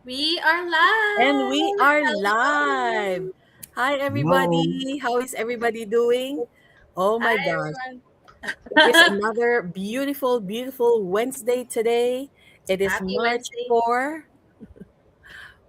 We are And we live. are live. Hello. Hi, No. everybody. How is everybody doing? Oh my Hi, gosh. everyone. It is another beautiful, beautiful Wednesday today. It is Happy Wednesday.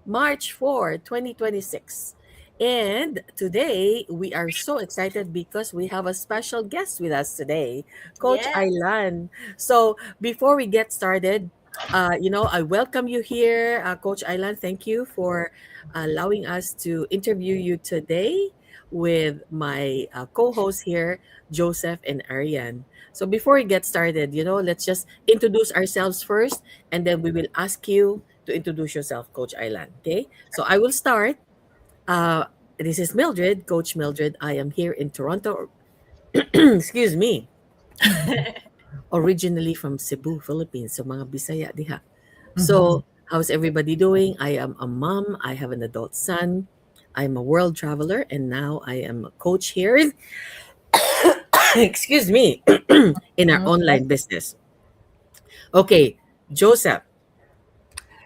March 4, 2026. And today we are so excited because we have a special guest with us today, Coach Yes. Ailan. So before we get started, I welcome you here, Coach Ailan. Thank you for allowing us to interview you today with my co-hosts here, Joseph and Ariane. So before we get started, let's just introduce ourselves first, and then we will ask you to introduce yourself, Coach Ailan. Okay, so I will start. Uh, this is Mildred, Coach Mildred. I am here in Toronto. Excuse me. Originally from Cebu, Philippines. So mga Bisaya diha. Mhm. So how's everybody doing? I am a mom. I have an adult son. I'm a world traveler, and now I am a coach here. Excuse me, in our online business. Okay, Joseph.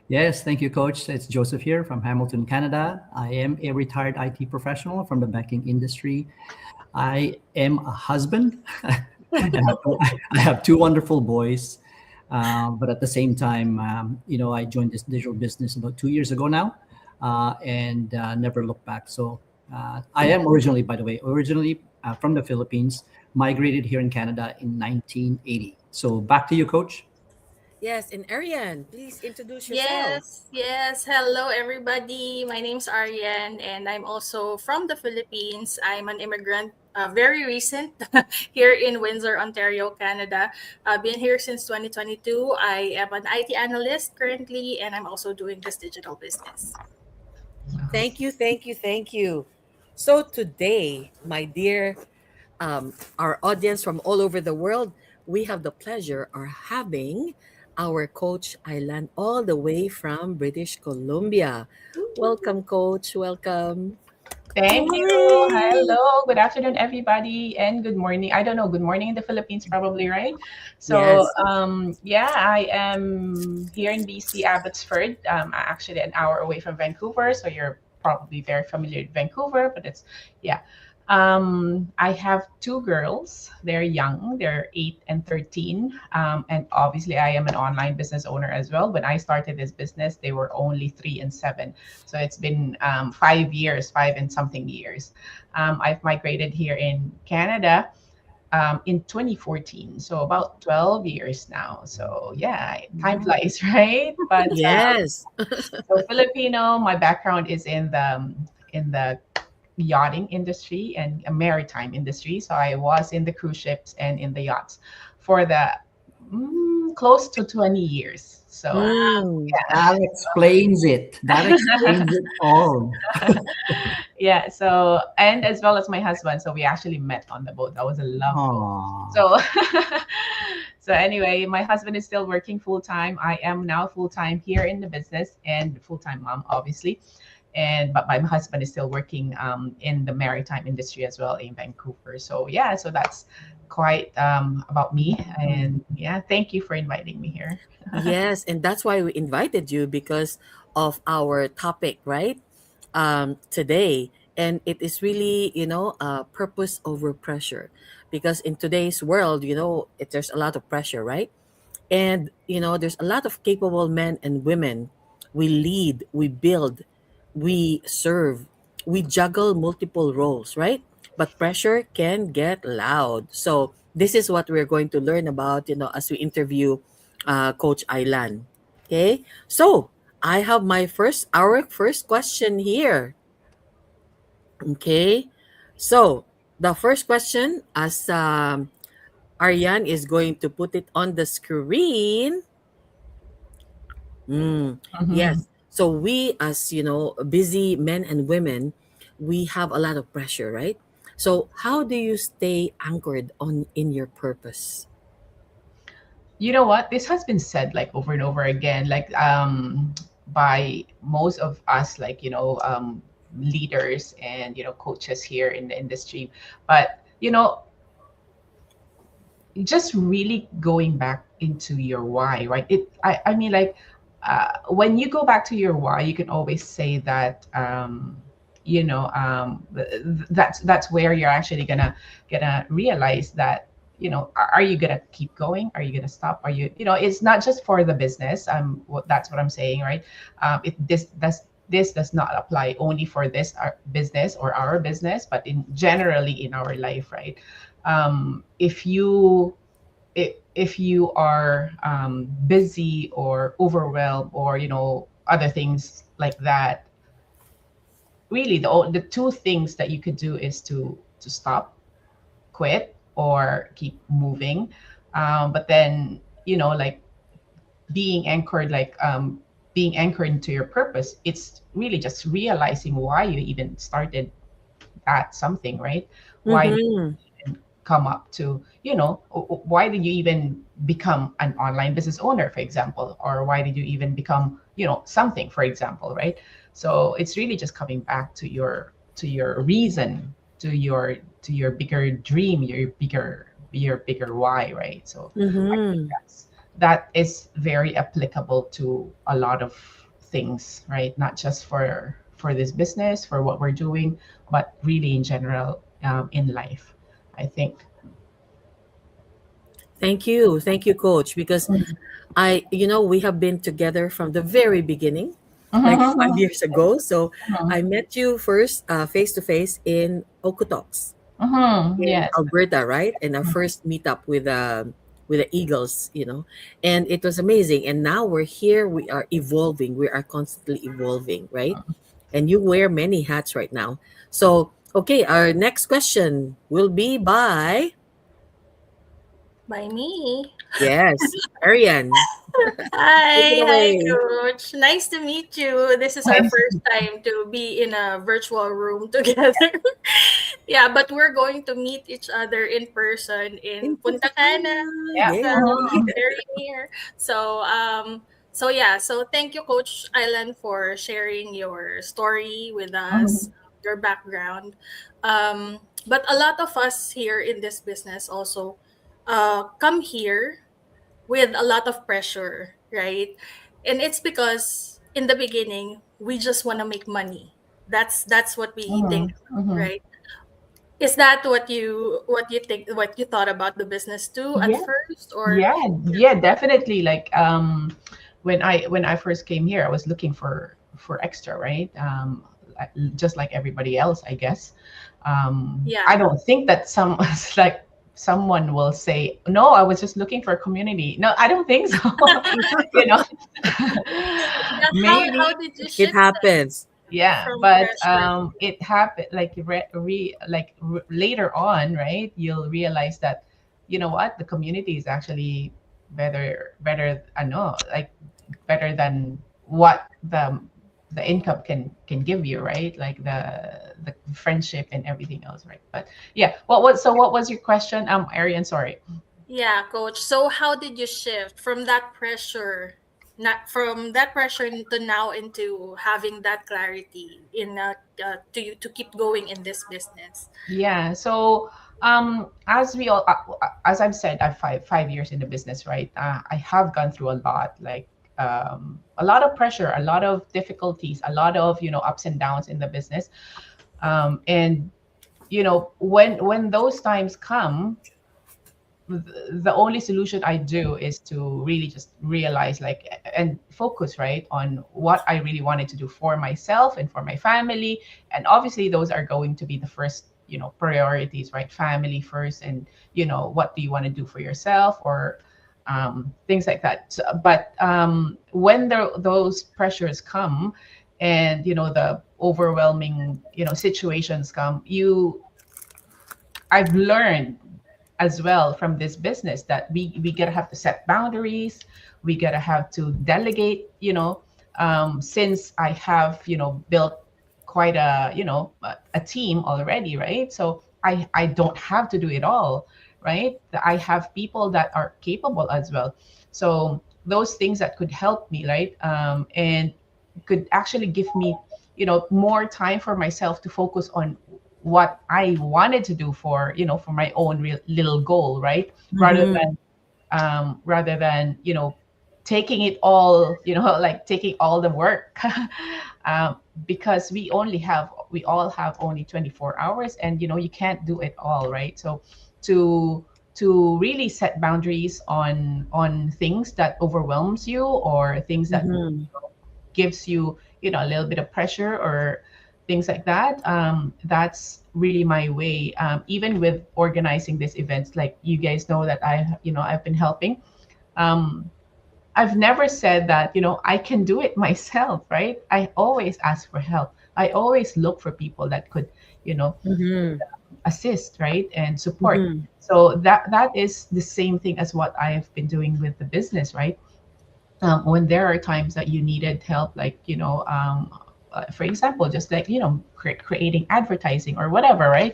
Yes, thank you, Coach. It's Joseph here from Hamilton, Canada. I am a retired IT professional from the banking industry. I am a husband. I have two wonderful boys. But at the same time, I joined this digital business about 2 years ago now, and never looked back. So I am originally, by the way, from the Philippines, migrated here in Canada in 1980. So back to you, Coach. Yes, and Ariane, please introduce yourself. Yes. Hello, everybody. My name's Ariane, and I'm also from the Philippines. I'm an immigrant, very recent, here in Windsor, Ontario, Canada. I've been here since 2022. I am an IT analyst currently, and I'm also doing this digital business. Thank you, thank you, thank you. So today, my dear, our audience from all over the world, we have the pleasure of having our coach Ailan all the way from British Columbia. Welcome, coach. Welcome. Thank you. Hooray! Hello. Good afternoon, everybody, and good morning. I don't know. Good morning in the Philippines, probably, right? So, Yes. yeah, I am here in BC, Abbotsford. Actually, an hour away from Vancouver. So you're probably very familiar with Vancouver, but yeah. I have two girls. They're young. They're 8 and 13. And obviously, I am an online business owner as well. When I started this business, they were only 3 and 7. So it's been 5 years, 5 and something years. I've migrated here in Canada in 2014, so about 12 years now. So yeah, time flies, right? But Yes. so Filipino, my background is in the yachting industry and a maritime industry. So I was in the cruise ships and in the yachts for the close to 20 years. So Mm. That explains it. That explains it all. yeah, so and as well as my husband, so we actually met on the boat. That was a love boat. Aw. So so anyway, my husband is still working full time. I am now full time here in the business and full time mom, obviously. And but my husband is still working in the maritime industry as well in Vancouver. So yeah, so that's quite about me. And yeah, thank you for inviting me here. Yes, and that's why we invited you because of our topic, right? Today. And it is really, purpose over pressure. Because in today's world, there's a lot of pressure, right? And, there's a lot of capable men and women. We lead, we build, we serve, we juggle multiple roles, right? But pressure can get loud. So this is what we're going to learn about, as we interview Coach Ailan. Okay. So I have our first question here. Okay. So the first question, as Aryan is going to put it on the screen. Mhm. Yes. So we, as busy men and women, we have a lot of pressure, right? So how do you stay anchored on in your purpose? You know what? This has been said like over and over again, like by most of us, like leaders and coaches here in the industry. But just really going back into your why, right? I mean, like when you go back to your why, you can always say that that's where you're actually gonna realize that, are you gonna keep going, are you gonna stop, are you, it's not just for the business. That's what I'm saying, right? This does not apply only for this our business or our business, but in generally in our life, right? If you are busy or overwhelmed, or other things like that, really the two things that you could do is to stop, quit, or keep moving. But then, like being anchored into your purpose, it's really just realizing why you even started at something, right? Why Mm-hmm. come up to, why did you even become an online business owner, for example, or why did you even become, something, for example, right? So it's really just coming back to your reason, to your bigger dream, your bigger why, right? So I think Mm-hmm. that is very applicable to a lot of things, right? Not just for this business, for what we're doing, but really in general, in life, I think. Thank you, Coach. Because we have been together from the very beginning, like 5 years ago. So I met you first face to face in Okotoks in Yes. Alberta, right? And our first meetup with the Eagles, and it was amazing. And now we're here. We are evolving. We are constantly evolving, right? And you wear many hats right now. So okay, our next question will be by By me. yes, Ariane. Take it Hi, away. Coach. Nice to meet you. This is our Nice. first time to be in a virtual room together. Yeah, but we're going to meet each other in person In in Punta Punta Cana. Cana. Yeah. So Yay. very near. So yeah, so thank you, Coach Ailan, for sharing your story with us, your background. But a lot of us here in this business also come here with a lot of pressure, right? And it's because in the beginning we just want to make money. That's what we think, right? Is that what you thought about the business too at Yeah. first, or Yeah. Yeah. Definitely. Like, when I first came here, I was looking for extra, right? Just like everybody else, I guess. I yeah? don't think that some like someone will say, no, I was just looking for a community. No, I don't think so. you know, Yeah, how maybe. did you It shift that happens. Yeah, from but pressure? it happened like later on, right? You'll realize that, what, the community is actually better. I know, like, better than what the income can give you, right? Like the friendship and everything else, right? But yeah, what was your question, Arian? Sorry. Yeah, coach. So how did you shift from that pressure, not from that pressure to now into having that clarity in to keep going in this business? Yeah. So, as I've said, I've five years in the business, right? I have gone through a lot, like, a lot of pressure, a lot of difficulties, a lot of, ups and downs in the business. And when those times come, the only solution I do is to really just realize, like, and focus, right, on what I really wanted to do for myself and for my family. And obviously those are going to be the first, priorities, right? Family first, and what do you want to do for yourself, or things like that. But when those pressures come, and the overwhelming, situations come, I've learned as well from this business that we gotta have to set boundaries. We gotta have to delegate. Since I have, built quite a team already, right? So I don't have to do it all, right? I have people that are capable as well. So those things that could help me, right? And could actually give me, more time for myself to focus on what I wanted to do for my own little goal, right? Rather Mm-hmm. than rather than taking it all, like taking all the work. um, because we all have only 24 hours, and you can't do it all, right? So to really set boundaries on things that overwhelms you, or things that Mm-hmm. gives you, a little bit of pressure, or things like that. That's really my way. Even with organizing these events, like you guys know that I've been helping. um, I've never said that, I can do it myself, right? I always ask for help. I always look for people that could, Mm-hmm. assist, right? And support. Mm-hmm. So that is the same thing as what I've been doing with the business, right? When there are times that you needed help, like, for example, just like, creating advertising or whatever, right?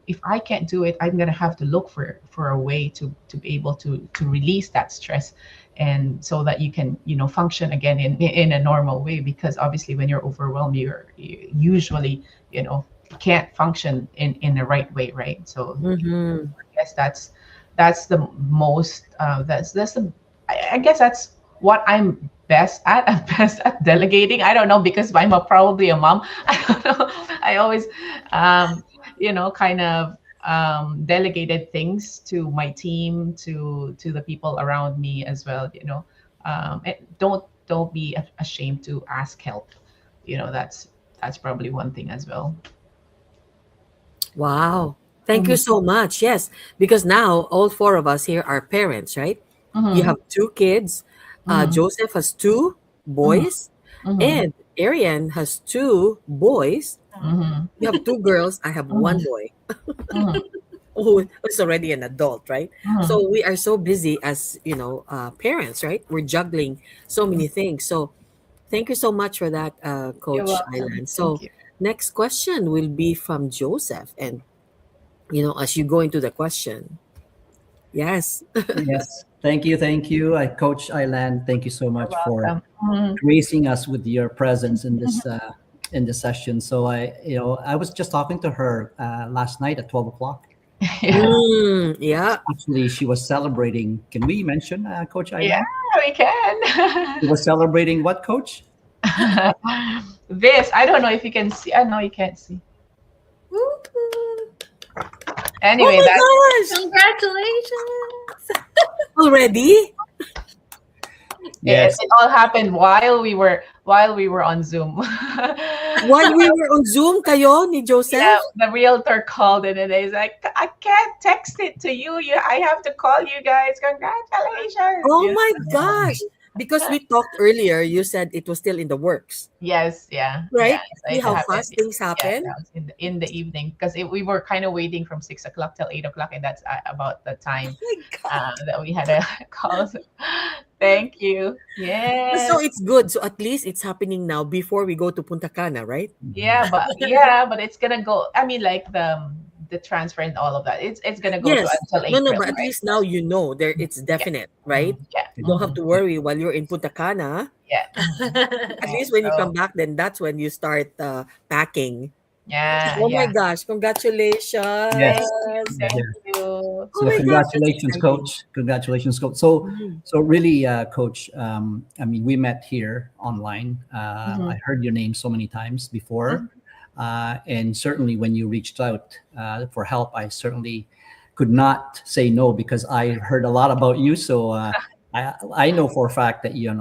If I can't do it, I'm gonna have to look for a way to be able to release that stress, and so that you can, function again in a normal way. Because obviously, when you're overwhelmed, you usually, can't function in the right way, right? So Mm-hmm. I guess that's the most that's the I guess that's what I'm best at. I'm best at delegating. I don't know, because I'm probably a mom. I don't know. I always kind of delegated things to my team, to the people around me as well. And don't be ashamed to ask help. That's probably one thing as well. Wow. Thank you Hmm. so much. Yes, because now all four of us here are parents, right? You Hmm. have two kids. Hmm. Joseph has two Hmm. boys, Hmm. and Ariane has two boys. Hmm. You have two girls. I have one boy Hmm. who is already an adult, right? Hmm. So we are so busy as parents, right? We're juggling so many things. So thank you so much for that, You're Coach welcome. Ailan. Thank So you. next question will be from Joseph, and as you go into the question. Yes. Yes. Thank you. Thank you. Coach Ailan, thank you so You're much for welcome. Mhm. gracing us with your presence in this session. So I was just talking to her last night at 12 o'clock. Yeah, Yeah. Actually, she was celebrating. Can we mention Coach yeah, Ailan? we can. She was celebrating what, Coach? This, I don't know if you can see. I know you can't see. Woo-hoo. Oh Anyway, my that gosh! Congratulations. Already? it, Yes. it all happened while we were on Zoom. While we were on Zoom kayo ni Yeah, Joseph? the realtor called in and he's like, I can't text it to you. I have to call you guys. Congratulations. Oh my gosh! Because we talked earlier, you said it was still in the works, Yes, yeah, yeah. right? So See it how happened. fast things Yeah, happen? that was in the evening, because we were kind of waiting from 6 o'clock till 8 o'clock, and that's about the time Oh my God. that we had a call. So, thank you. So Yes, it's good. So at least it's happening now before we go to Punta Cana, right? yeah, but it's gonna go. I mean, like the transfer and all of that. It's gonna go to Yes. until No, no, April, but at right? least now you know there it's Yeah, definite, right? yeah, You don't have to worry while you're in Punta Cana. yeah. At Yeah. least when you come So back, then that's when you start packing. yeah, Oh my yeah. gosh, Thank Yes. you, congratulations. thank Yes. you. Oh So my gosh, that's congratulations, exciting. Coach. Congratulations, Coach. So Mhm. so really, Coach. I mean, we met here online. Mhm, I heard your name so many times before, mhm. and certainly when you reached out for help, I certainly could not say no because I heard a lot about you. So I know for a fact that you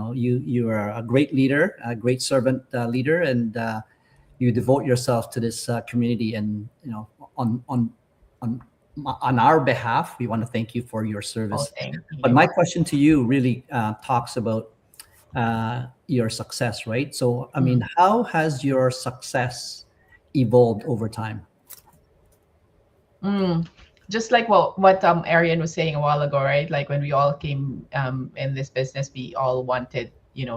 are a great leader, a great servant leader, and you devote yourself to this community. And on on on on our behalf, we want to thank you for your Oh, service. thank you. But You're my welcome. question to you really talks about your success, right? So, I mean, Mm. how has your success evolved over time? Mm. Just like what Arian was saying a while ago, right? Like when we all came in this business, we all wanted,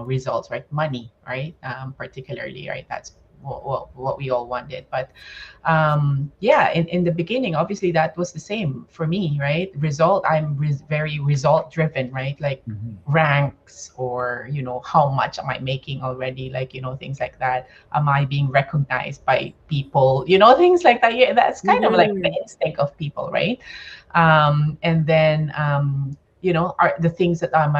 results, right? Money, right? Particularly, right? That's what we all wanted. But yeah, in the beginning, obviously that was the same for me, right? I'm very result driven, right? Like Mhm. ranks, or how much am I making already, like things like that. Am I being recognized by people, things like that. Yeah, that's kind of like the Mhm. instinct of people, right? And then are the things that am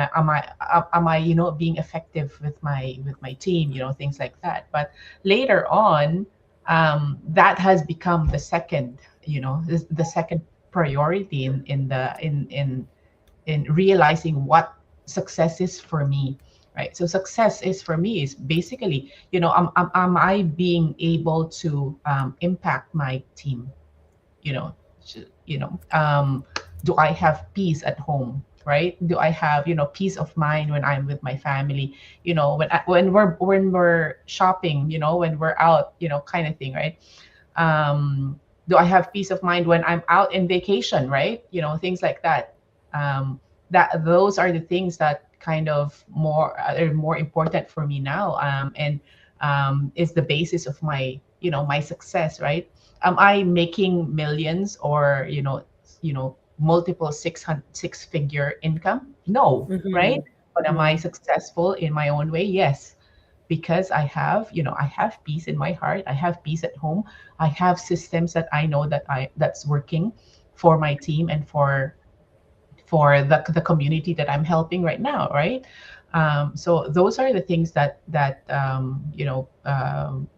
I being effective with my team, things like that. But later on, that has become the second, the second priority in realizing what success is for me, right? So success is for me is basically, am I being able to impact my team, you know sh- you know do I have peace at home, right? Do I have peace of mind when I'm with my family, when we're shopping, when we're out, kind of thing, right? Do I have peace of mind when I'm out in vacation, right? Things like that. That those are the things that kind of are more important for me now, and is the basis of my success, right? Am I making millions, or multiple six figure income? No, right? Mm-hmm. But am I Mm-hmm. successful in my own way? Yes, because I have peace in my heart, I have peace at home, I have systems that I know that's working for my team and for the community that I'm helping right now, right? So those are the things that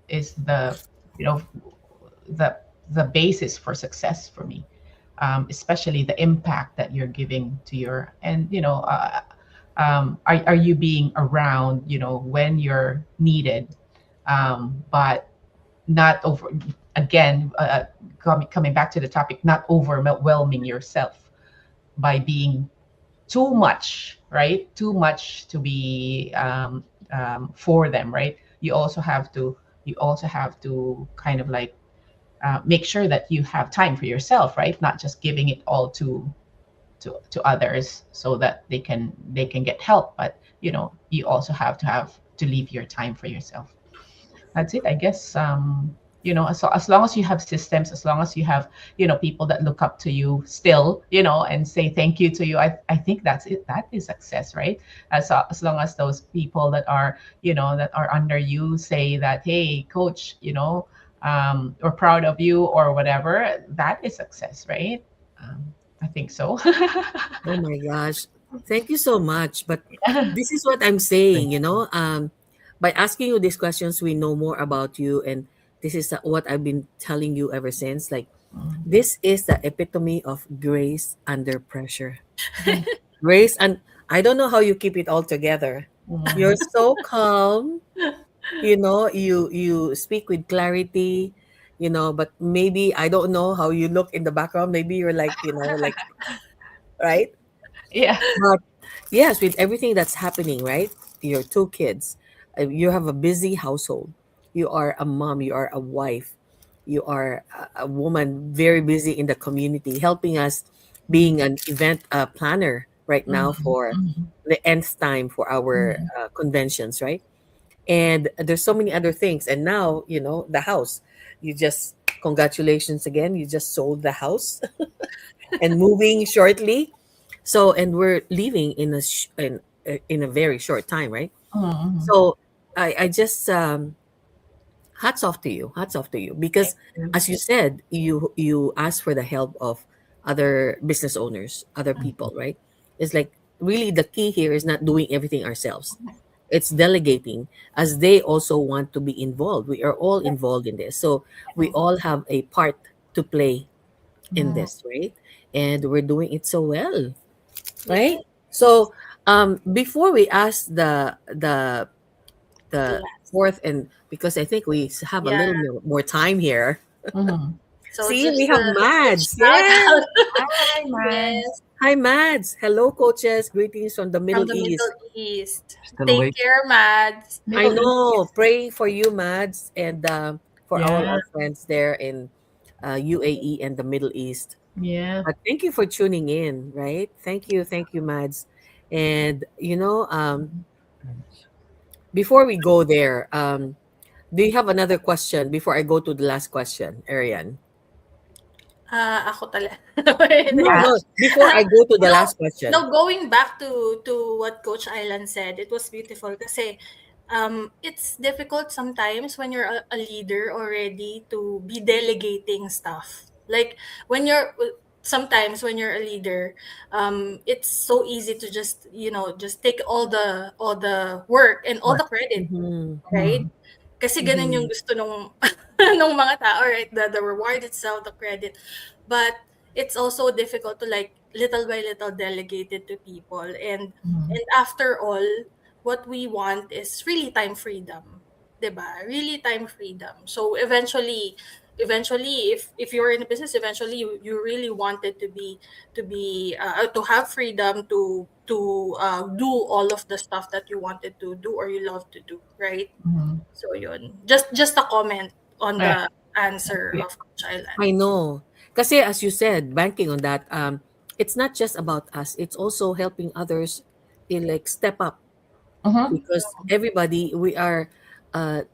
is you know the the basis for success for me, especially the impact that you're giving to your, and are you being around when you're needed, but not over, again, coming back to the topic, not overwhelming yourself by being too much, right? Too much to be for them, right? You also have to kind of like make sure that you have time for yourself, right? Not just giving it all to others so that they can get help, but you also have to leave your time for yourself. That's it, I guess. As long as you have systems, as long as you have people that look up to you still, and say thank you to you, I think that's it. That is success, right? As long as those people that are under you say that, hey, coach, we're proud of you, or whatever, that is success, right? I think so. Oh my gosh. Thank you so much. But this is what I'm saying, by asking you these questions, we know more about you. And this is what I've been telling you ever since. Like, this is the epitome of grace under pressure. Mhm. Grace, and I don't know how you keep it all together. You're Mhm. so calm, you speak with clarity, but maybe I don't know how you look in the background. Maybe you're like, like, right? Yeah. But yes, with everything that's happening, right? Your two kids, you have a busy household. You are a mom, you are a wife, you are a woman very busy in the community, helping us being Mhm. an event planner right now Mhm. for Mhm. the nth time for our Mhm. conventions, right? And there's so many other things. And now, the house. You just, congratulations again, you just sold the house and moving shortly. So, and we're leaving in a very short time, right? Mhm. So, I just hats off to you, hats off to you, because Thank you. as you said, you asked for the help of other business owners, other people, right? It's like really the key here is not doing everything ourselves. It's delegating, as they also want to be involved. We are all involved in this, so we all have a part to play in Mhm. this, right? And we're doing it so well, Yeah. right? So, before we ask the The last. fourth, and because I think we have a Yeah. little more time here. Mhm. So See, we just have a quick Mads. shout Yes. out. Hi, Mads. Yes, Hi, Mads. Hello, coaches. Greetings from the from Middle the East. Middle East. Still Take awake. care, Mads. I Middle know. East. Pray for you, Mads, and for all Yeah. our friends there in UAE and the Middle East. Yeah. But thank you for tuning in, right? Thank you, Mads. And before we go there, do you have another question before I go to the last question, Ariane? Ako talaga. No, no. Ask. Before I go to the No, last question. no, going back to what Coach Ailan said, it was beautiful kasi it's difficult sometimes when you're a leader already to be delegating stuff. Like when you're sometimes when you're a leader, it's so easy to just, just take all the work and all the Correct. credit, Mm-hmm. right? Mhm. Kasi ganun yung Mm-hmm. gusto nung nung mga tao, right? The reward itself, the credit. But it's also difficult to, like, little by little delegate it to people. Mhm. And after all, what we want is really time freedom. 'Di ba? Really time freedom. So eventually, if you're in a business, eventually you really wanted to have freedom to do all of the stuff that you wanted to do or you love to do, right? Mhm. So yun. Just a comment on Right. the answer Yeah. of Coach Ailan. I know. Kasi as you said, banking on that, it's not just about us. It's also helping others like step up Mhm. because everybody we are, uh,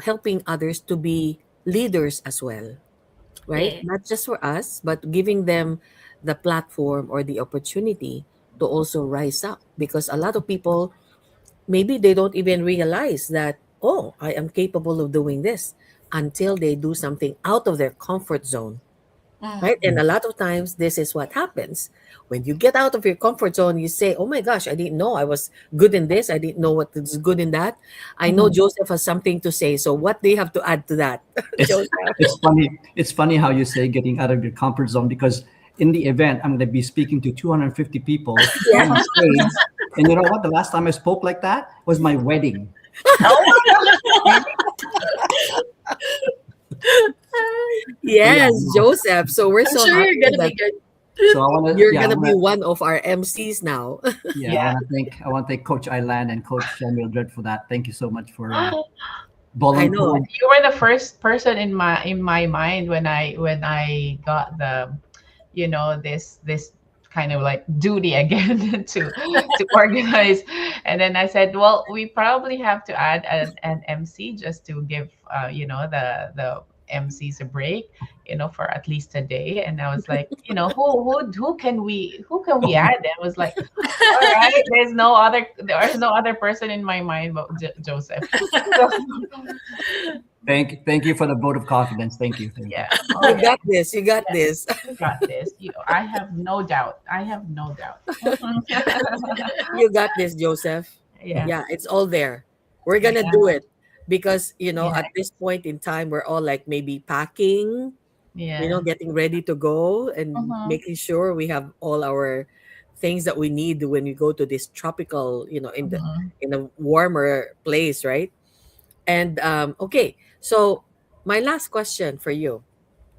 helping others to be leaders as well, right? Yeah. Not just for us, but giving them the platform or the opportunity to also rise up because a lot of people maybe they don't even realize that, oh, I am capable of doing this until they do something out of their comfort zone, right? Mm. And a lot of times, this is what happens. When you get out of your comfort zone, you say, oh my gosh, I didn't know I was good in this. I didn't know what is good in that. I know Mhm. Joseph has something to say. So, what do you have to add to that, It's Joseph? it's funny. It's funny how you say getting out of your comfort zone because in the event I'm going to be speaking to 250 people Yeah. on the stage, and you know what? The last time I spoke like that was my wedding. Oh. So yeah, Yes, no. Joseph. So, we're I'm so sure you're happy gonna that be good. So I want to, you're yeah, I going to want be to, one of our MCs now. yeah, Yeah. I want to thank Coach Ailan and Coach Mildred for that. Thank you so much for I know. volunteering. You were the first person in my mind when I got this kind of like duty again to organize. And then I said, well, we probably have to add an MC just to give the MCs a break, for at least a day. And I was like, who can we add? And I was like, all right, there's no other person in my mind but Joseph. So, Thank you for the vote of confidence. Thank you. Thank you. yeah. Oh You yeah. got this. You got Yeah. this. You got this. I have no doubt. I have no doubt. You got this, Joseph. Yeah. Yeah, it's all there. We're gonna Yeah. do it because Yeah. at this point in time, we're all like maybe packing, Yeah. getting ready to go and Mhm. making sure we have all our things that we need when we go to this tropical, Mhm. in a warmer place, right? And okay, so my last question for you: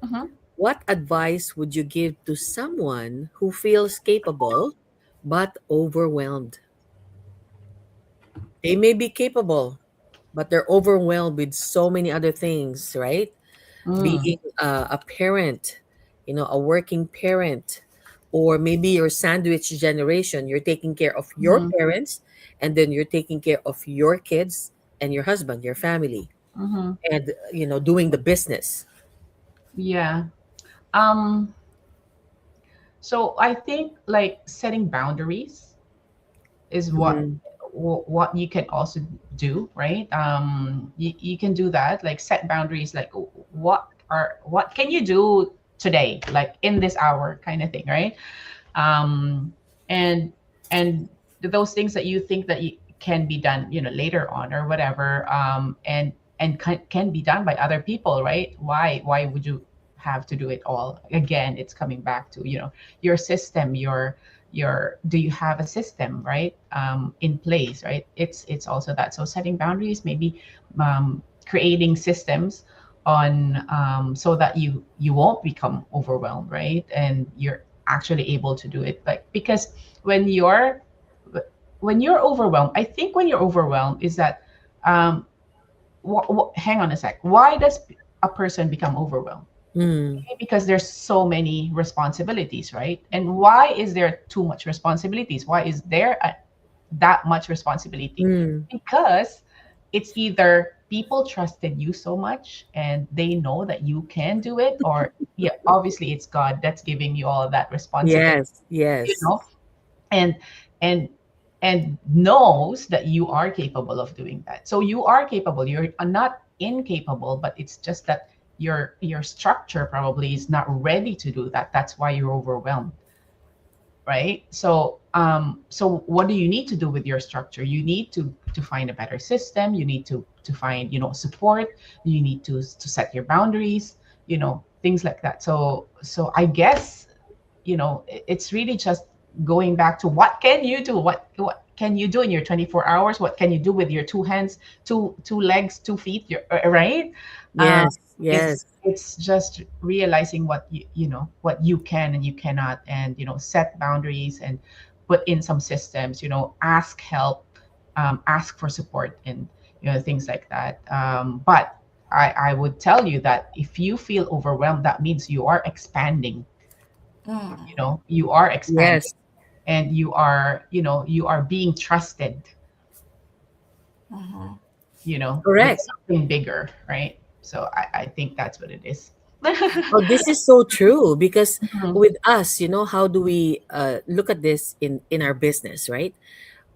Mhm. what advice would you give to someone who feels capable but overwhelmed? They may be capable, but they're overwhelmed with so many other things, right? Mm. Being a parent, a working parent, or maybe your sandwich generation. You're taking care of your Mhm. parents, and then you're taking care of your kids and your husband, your family, Mhm. and doing the business. Yeah. Um. So I think like setting boundaries is Mm-hmm. what you can also do, right? You can do that, like set boundaries, like what can you do today, like in this hour, kind of thing, right? um, and and those things that you think that can be done, later on or whatever, and can be done by other people, right? Why would you have to do it all again? It's coming back to your system, your do you have a system, right, in place, right? It's also that. So setting boundaries, maybe creating systems on, so that you won't become overwhelmed, right? And you're actually able to do it, like, because when you're when you're overwhelmed, I think when you're overwhelmed is that, um hang on a sec, why does a person become overwhelmed? Mm, Maybe because there's so many responsibilities, right? And why is there too much responsibilities? Why is there that much responsibility? mm, Because it's either people trusted you so much and they know that you can do it, or yeah, obviously it's God that's giving you all of that responsibility, yes, yes. and and and knows that you are capable of doing that. So you are capable. You're not incapable, but it's just that your structure probably is not ready to do that. That's why you're overwhelmed, right? So what do you need to do with your structure? You need to find a better system. You need to find, support. You need to set your boundaries, things like that. So I guess, it's really just going back to what can you do, what can you do in your 24 hours, what can you do with your two hands, two legs, 2 feet, right? um, Yes, yes. it's just realizing what what you can and you cannot, and set boundaries and put in some systems, ask help, ask for support, and things like that. But I would tell you that if you feel overwhelmed, that means you are expanding. Mm. You are expanding, Yes, and you are being trusted, Mhm. with correct. something bigger, right? So I think that's what it is. Oh, this is so true because Mhm, with us, how do we look at this in our business, right?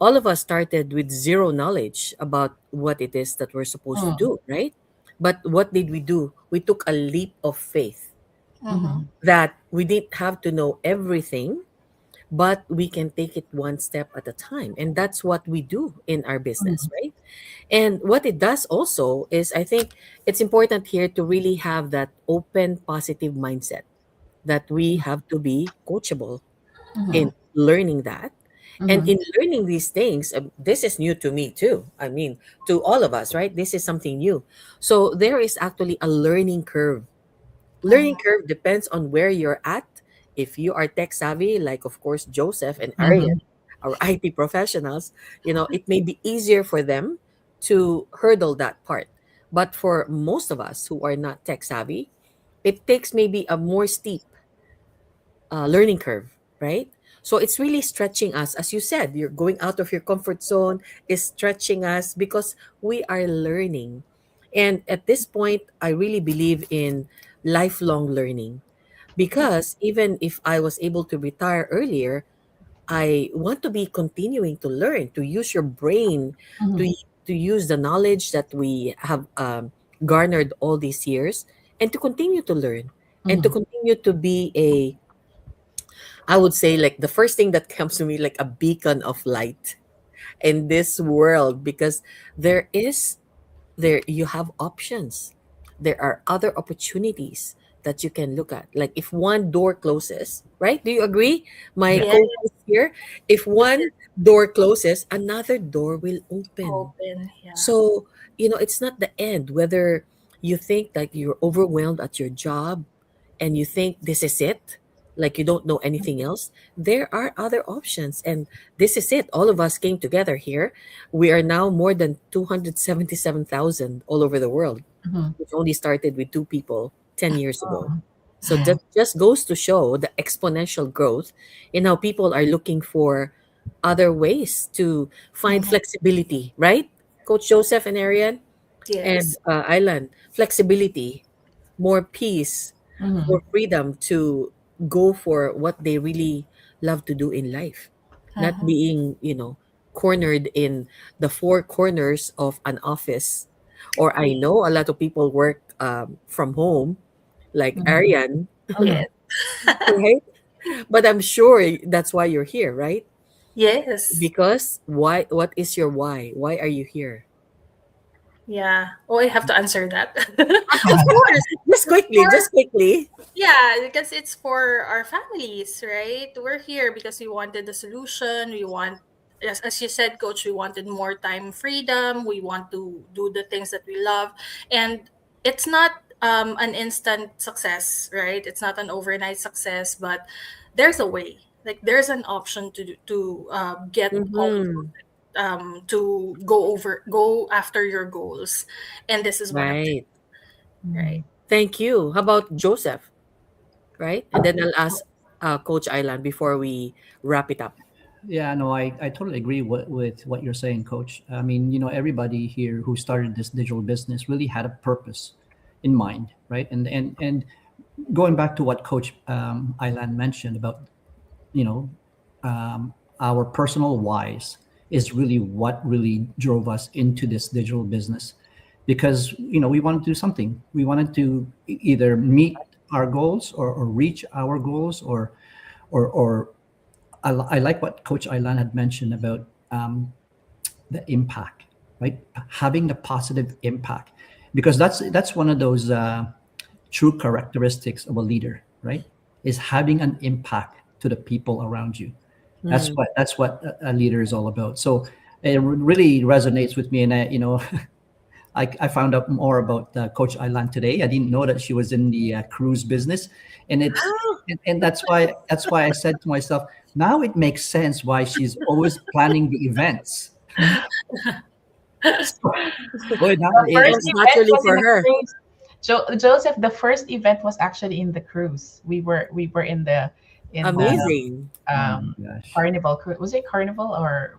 All of us started with zero knowledge about what it is that we're supposed to mhm, do, right? But what did we do? We took a leap of faith Mhm. mhm, that we didn't have to know everything, but we can take it one step at a time. And that's what we do in our business, mhm, right? And what it does also is, I think it's important here to really have that open, positive mindset that we have to be coachable mhm, in learning that. And mhm, in learning these things, this is new to me too. I mean, to all of us, right? This is something new. So there is actually a learning curve. Learning Mhm. curve depends on where you're at. If you are tech savvy, like of course Joseph and Arian, mhm, our IT professionals, it may be easier for them to hurdle that part. But for most of us who are not tech savvy, it takes maybe a more steep learning curve, right? So it's really stretching us. As you said, you're going out of your comfort zone, is stretching us because we are learning. And at this point, I really believe in lifelong learning because even if I was able to retire earlier, I want to be continuing to learn, to use your brain, mhm, to use the knowledge that we have garnered all these years, and to continue to learn and to mhm, continue to be a, I would say, like the first thing that comes to me, like a beacon of light in this world, because there is there you have options. There are other opportunities that you can look at. Like if one door closes, right? Do you agree, my yeah, Yeah. co-host here? If one door closes, another door will open. Open. Yeah. So, it's not the end. Whether you think that you're overwhelmed at your job and you think this is it, like you don't know anything else, there are other options. And this is it. All of us came together here. We are now more than 277,000 all over the world, mhm, which only started with two people 10 years ago. mhm, So yeah, that just goes to show the exponential growth in how people are looking for other ways to find Mhm. flexibility, right? Coach Joseph and Arian and Yes. Island, flexibility, more peace, mhm, more freedom to go for what they really love to do in life, not Mhm. being, cornered in the four corners of an office. Or I know a lot of people work from home, like mhm, Arian, mhm. Yes. right? But I'm sure that's why you're here, right? Yes. Because why? What is your why? Why are you here? Yeah. Oh, I have to answer that. Of course, just quickly, For just quickly. Yeah, because it's for our families, right? We're here because we wanted the solution. We want, as you said, Coach, we wanted more time freedom. We want to do the things that we love. And it's not an instant success, right? It's not an overnight success, but there's a way. Like there's an option to get all Mm-hmm. to go after your goals, and this is one of them, Right. right? Mhm. Thank you. How about Joseph? Right? And then I'll ask Coach Ailan before we wrap it up. Yeah, no, I totally agree with what you're saying, Coach. I mean, everybody here who started this digital business really had a purpose in mind, right? And going back to what Coach Ilan mentioned about, you know, our personal whys is really what really drove us into this digital business. because we wanted to do something. We wanted to either meet our goals, or reach our goals, or I like what Coach Ailan had mentioned about the impact, right? Having the positive impact, because that's one of those true characteristics of a leader, right? Is having an impact to the people around you. Mm. That's what a leader is all about. So it really resonates with me, and I found out more about Coach Ailan today. I didn't know that she was in the cruise business, and and that's why I said to myself, now it makes sense why she's always planning the events. So, boy, now The It first was event naturally was in for the her. cruise. Joseph, the first event was actually in the cruise. We were in the Amazing. oh my gosh, Carnival cruise. Was it Carnival or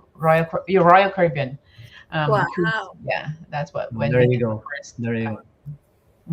your Royal Caribbean cruise? Wow. Yeah, that's what well, when there we you did the go, first. there you go.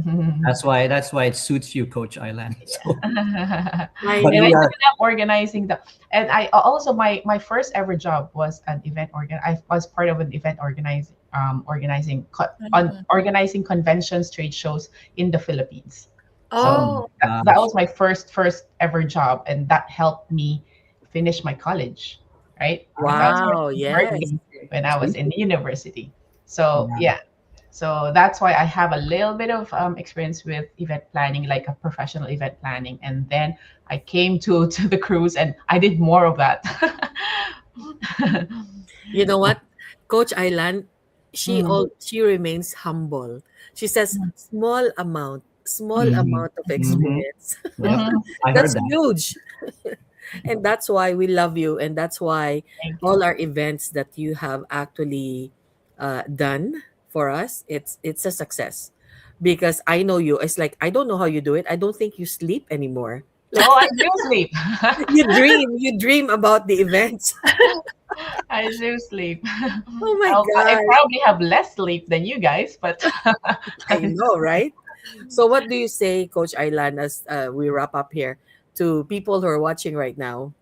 Um, That's why it suits you, Coach Ailan. So, I but and I we know. are. ended up organizing the. And I also my first ever job was an event I was part of an event Mhm. organizing conventions, trade shows in the Philippines. So Oh Oh, my that gosh. was my first ever job, and that helped me finish my college. Right, that's Ah, what Wow. supported Yes. me when I was see? in university. So Yeah. yeah, so that's why I have a little bit of experience with event planning, like a professional event planning. And then I came to the cruise, and I did more of that. You know what? Coach Ailan, Mm, she remains humble. She says mm, small Hmm. amount of Hmm. experience. Yep, mhm. I heard That's that. huge. And that's why we love you, and that's why Thank you. all our events that you have actually done for us, it's a success. Because I know you. It's like, I don't know how you do it. I don't think you sleep anymore. Oh, I do sleep. You dream about the events. I do sleep. Oh my I god. probably have less sleep than you guys, but I know, right? So what do you say, Coach Ailan, as we wrap up here, to people who are watching right now,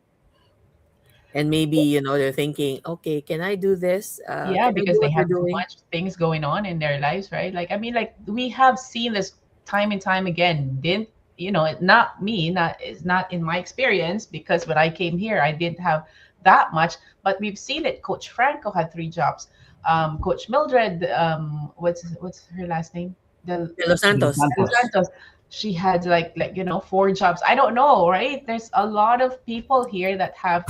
and maybe they're thinking, okay, can I do this? yeah, Can I do because they what we're have too doing? much things going on in their lives, right? Like, I mean, like we have seen this time and time again. Didn't not me, not it's not in my experience, because when I came here, I didn't have that much, but we've seen it. Coach Franco had 3 jobs. Coach Mildred, what's her last name? The De Los Los Santos. Los Santos. Santos. She had like 4 jobs. I don't know, right? There's a lot of people here that have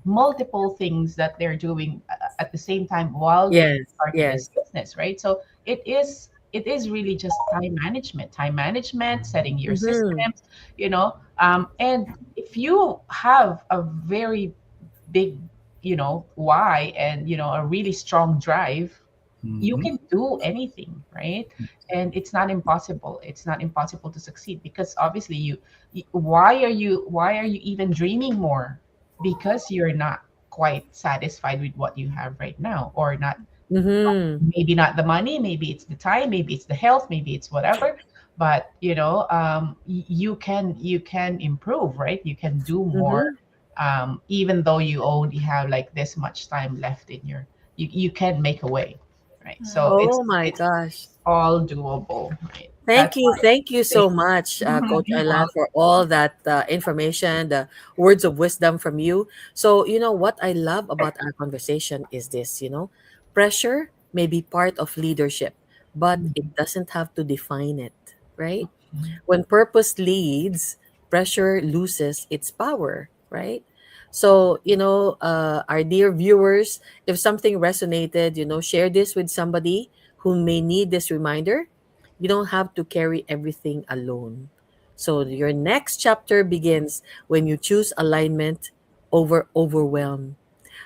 multiple things that they're doing at the same time while they're Yes, starting this yes. business, right? So it is really just time management, setting your Mm-hmm. systems, and if you have a very big why, and a really strong drive, you Hmm. can do anything, right? And it's not impossible to succeed, because obviously why are you even dreaming more? Because you're not quite satisfied with what you have right now, or not. Mm-hmm. Maybe not the money, maybe it's the time, maybe it's the health, maybe it's whatever. But you can improve, right? You can do Mm-hmm. more, even though you only have like this much time left in you can make a way, right? So mhm. Oh it's my it's gosh. all doable, right? Thank That's you. why Thank you they so much, Coach well, Ailan, for all that information, the words of wisdom from you. So, what I love about our conversation is this, pressure may be part of leadership, but it doesn't have to define it, right? When purpose leads, pressure loses its power, right? So, our dear viewers, if something resonated, share this with somebody who may need this reminder. You don't have to carry everything alone. So, your next chapter begins when you choose alignment over overwhelm.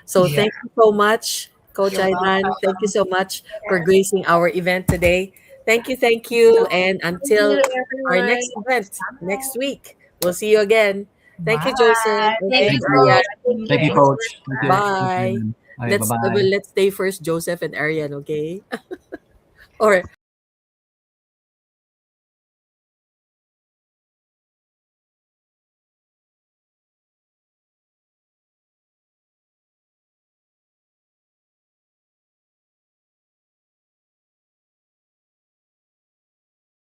So, yeah. thank you so much, Coach You're Aidan. Thank you welcome. so much for gracing our event today. Thank you, thank you. And Thank until you, our everyone. next event next week, we'll see you again. Thank you, Joseph. Bye. And Thank thank you, you, Thank Ariane. Coach. you. Thank you, Thank you, Okay. Joseph. Coach. Thank you. Bye. Thank you, Bye. Ailan. All right, bye Well, bye. let's stay first, Joseph and Ariane, okay? Or